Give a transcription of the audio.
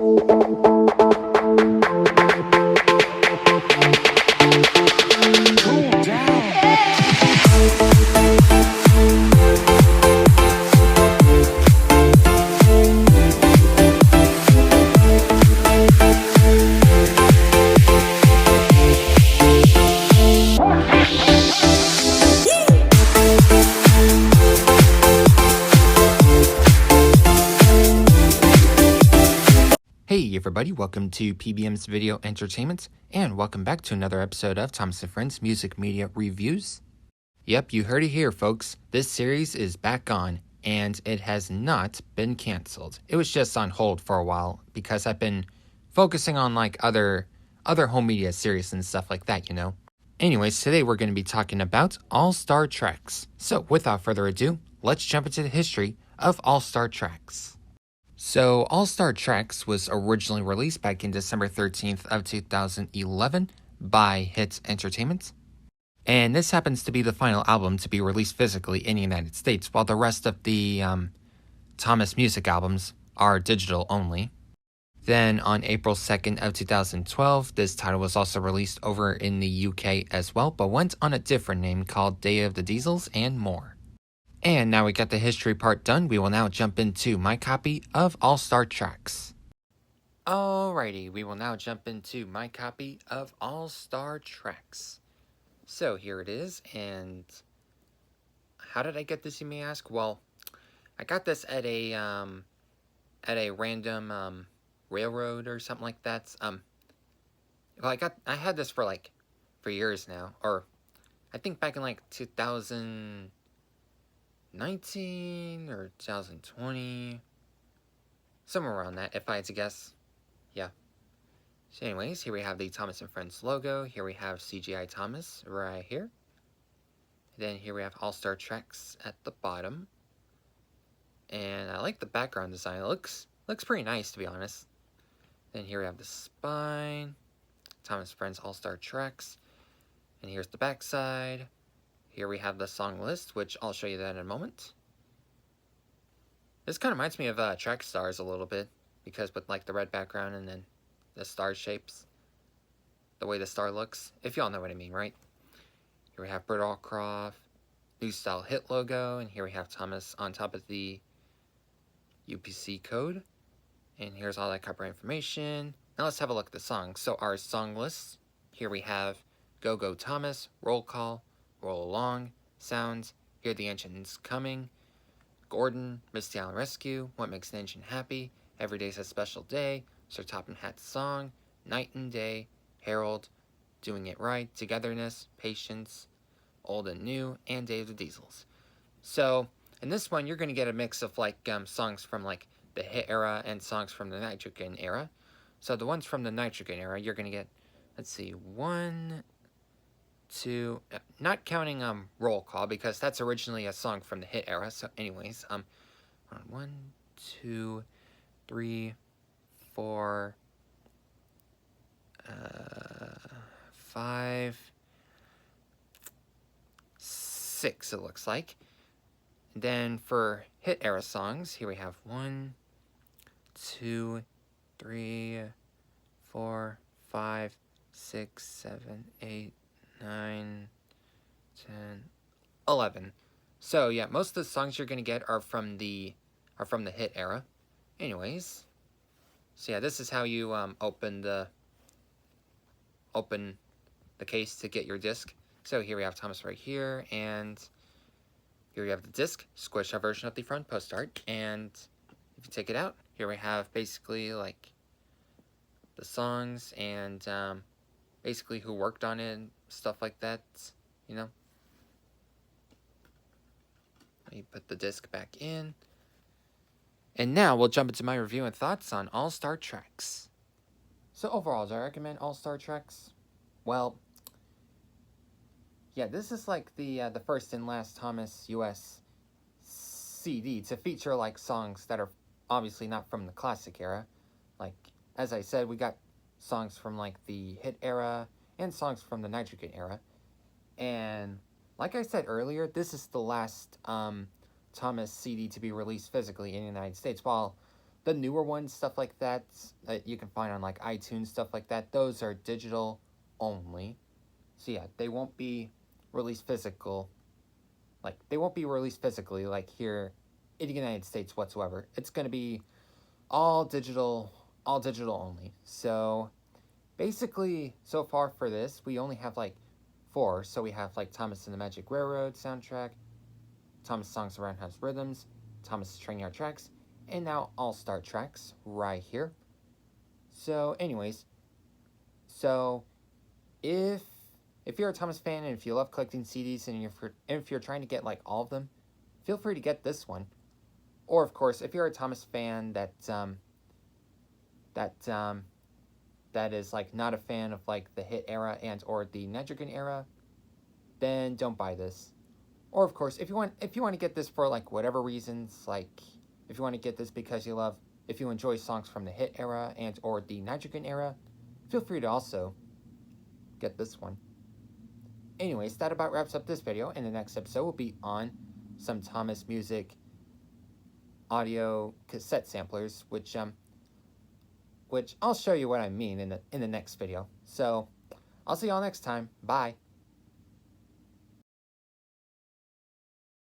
Hey everybody, welcome to PBM's Video Entertainment, and welcome back to another episode of Thomas & Friends Music Media Reviews. Yep, you heard it here folks, this series is back on, and it has not been cancelled. It was just on hold for a while, because I've been focusing on like other home media series and stuff like that, you know. Anyways, today we're going to be talking about All-Star Tracks. So without further ado, let's jump into the history of All-Star Tracks. So, All-Star Tracks was originally released back in December 13th of 2011 by Hit Entertainment. And this happens to be the final album to be released physically in the United States, while the rest of the Thomas music albums are digital only. Then on April 2nd of 2012, this title was also released over in the UK as well, but went on a different name called Day of the Diesels and More. And now we got the history part done, we will now jump into my copy of All-Star Tracks. Alrighty, we will now jump into my copy of All-Star Tracks. So here it is, and how did I get this, you may ask? Well, I got this at a random railroad or something like that. Well, I had this for years now, or I think back in like 2019 or 2020, somewhere around that, if I had to guess. Yeah. So anyways, here we have the Thomas & Friends logo. Here we have CGI Thomas right here. Then here we have All-Star Tracks at the bottom. And I like the background design. It looks pretty nice, to be honest. Then here we have the spine. Thomas & Friends All-Star Tracks. And here's the back side. Here we have the song list, which I'll show you that in a moment. This kind of reminds me of Track Stars a little bit, because with like the red background and then the star shapes, the way the star looks, if y'all know what I mean, right? Here we have Bert Allcroft, New Style Hit logo, and here we have Thomas on top of the UPC code. And here's all that copyright information. Now let's have a look at the songs. So our song list, here we have Go Go Thomas, Roll Call, Roll Along, Sounds, Hear the Engines Coming, Gordon, Misty Island Rescue, What Makes an Engine Happy, Every Day's a Special Day, Sir Topham Hatt's Song, Night and Day, Harold, Doing It Right, Togetherness, Patience, Old and New, and Day of the Diesels. So, in this one, you're going to get a mix of songs from like the Hit era and songs from the Nitrogen era. So the ones from the Nitrogen era, you're going to get, let's see, 1, 2, not counting Roll Call, because that's originally a song from the Hit era. So anyways, 1, 2, 3, 4, 5, 6, it looks like. Then for Hit era songs, here we have 1, 2, 3, 4, 5, 6, 7, 8, 9, 10, 11. So yeah, most of the songs you're gonna get are from the Hit era. Anyways, so yeah, this is how you open the case to get your disc. So here we have Thomas right here, and here we have the disc, squish out version of the front post art. And if you take it out, here we have basically like the songs and basically who worked on it and stuff like that, you know. Let me put the disc back in. And now we'll jump into my review and thoughts on All-Star Tracks. So overall, do I recommend All-Star Tracks? Well, yeah, this is like the first and last Thomas US CD to feature like songs that are obviously not from the classic era. Like, as I said, we got songs from like the Hit era and songs from the Nitrogen era. And like I said earlier, this is the last Thomas CD to be released physically in the United States, while the newer ones, stuff like that you can find on like iTunes, stuff like that, those are digital only. So yeah, they won't be released physical. Like they won't be released physically like here in the United States whatsoever. It's going to be all digital, only. So basically, so far for this, we only have like 4. So we have like Thomas and the Magic Railroad soundtrack, Thomas Songs of Roundhouse Rhythms, Thomas Train Yard Tracks, and now All Star Tracks right here. So, anyways, so if you're a Thomas fan and if you love collecting CDs and if you're trying to get like all of them, feel free to get this one. Or of course, if you're a Thomas fan that is like not a fan of like the hit era and or the Nitrogen era, then don't buy this. Or of course, if you want to get this for like whatever reasons, like if you want to get this because if you enjoy songs from the hit era and or the Nitrogen era, feel free to also get this one. Anyways, that about wraps up this video, and the next episode will be on some Thomas music audio cassette samplers, which I'll show you what I mean in the next video. So, I'll see y'all next time. Bye.